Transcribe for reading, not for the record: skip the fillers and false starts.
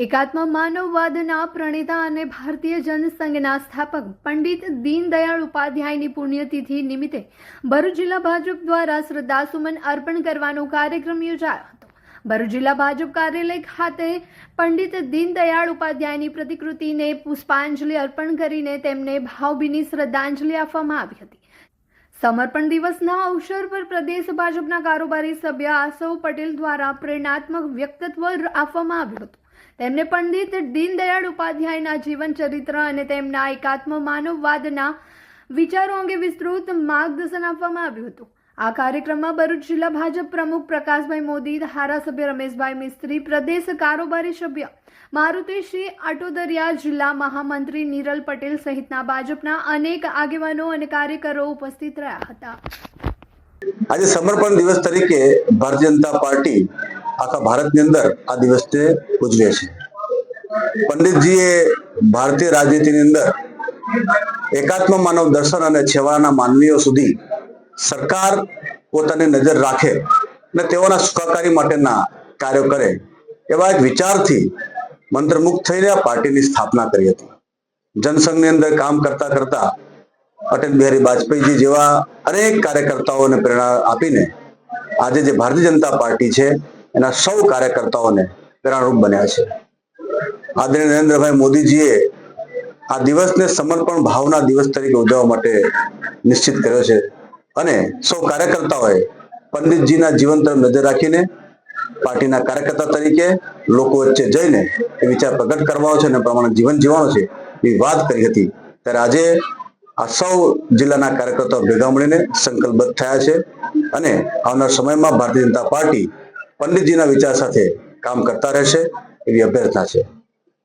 એકાત્મ માનવવાદના પ્રણેતા અને ભારતીય જનસંઘના સ્થાપક પંડિત દીનદયાળ ઉપાધ્યાયની પુણ્યતિથિ નિમિત્તે ભરૂચ જિલ્લા ભાજપ દ્વારા શ્રદ્ધાસુમન અર્પણ કરવાનો કાર્યક્રમ યોજાયો હતો। ભરૂચ જિલ્લા ભાજપ કાર્યાલય ખાતે પંડિત દીનદયાળ ઉપાધ્યાયની પ્રતિકૃતિને પુષ્પાંજલિ અર્પણ કરીને તેમને ભાવભીની શ્રદ્ધાંજલિ આપવામાં આવી હતી। સમર્પણ દિવસના અવસર પર પ્રદેશ ભાજપના કારોબારી સભ્ય આસવ પટેલ દ્વારા પ્રેરણાત્મક વક્તવ્ય આપવામાં આવ્યું હતું। તેમને પંડિત દીનદયાળ ઉપાધ્યાયના જીવન ચરિત્ર અને તેમના એકાત્મ માનવવાદના વિચારો અંગે વિસ્તૃત માર્ગદર્શન આપવામાં આવ્યું હતું। આ કાર્યક્રમમાં ભરૂચ જિલ્લા ભાજપ પ્રમુખ પ્રકાશભાઈ મોદી, ધારાસભ્ય રમેશભાઈ મિસ્ત્રી, પ્રદેશ કારોબારી સભ્ય મારુતિસિંહ અટોદરિયા, જિલ્લા મહામંત્રી નિરલ પટેલ સહિતના ભાજપના અનેક આગેવાનો અને કાર્યકરો ઉપસ્થિત રહ્યા હતા। આજે સમર્પણ દિવસ તરીકે ભારતીય જનતા પાર્ટી આખા ભારતની અંદર આ દિવસને ઉજવે છે। પંડિતજીએ ભારતીય રાજનીતિની અંદર એકાત્મ માનવ દર્શન અને છેવાડાના માનવીઓ સુધી સરકાર પોતાની નજર રાખે અને તેઓના સુખાકારી માટેના કાર્યો કરે એવા એક વિચારથી મંત્રમુગ્ધ થઈને આ પાર્ટીની સ્થાપના કરી હતી। જનસંઘની અંદર કામ કરતા કરતા અટલ બિહારી વાજપેયીજી જેવા અનેક કાર્યકર્તાઓને પ્રેરણા આપીને આજે જે ભારતીય જનતા પાર્ટી છે એના સૌ કાર્યકર્તાઓને પ્રેરણારૂપ બન્યા છે। આદરણીય નરેન્દ્રભાઈ મોદીજીએ આ દિવસને સમર્પણ ભાવના દિવસ તરીકે ઉજવવા માટે નિશ્ચિત કર્યો છે અને સૌ કાર્યકર્તાઓએ પંડિતજીના જીવન તરફ નજર રાખીને પાર્ટીના કાર્યકર્તા તરીકે લોકો વચ્ચે જઈને એ વિચાર પ્રગટ કરવાનો છે અને પ્રમાણે જીવન જીવવાનું છે એ વાત કરી હતી। ત્યારે આજે આ સૌ જિલ્લાના કાર્યકર્તાઓ ભેગા મળીને સંકલ્પબદ્ધ થયા છે અને આવનાર સમયમાં ભારતીય જનતા પાર્ટી પંડિતજીના વિચાર સાથે કામ કરતા રહેશે એવી અભ્યર્થના છે।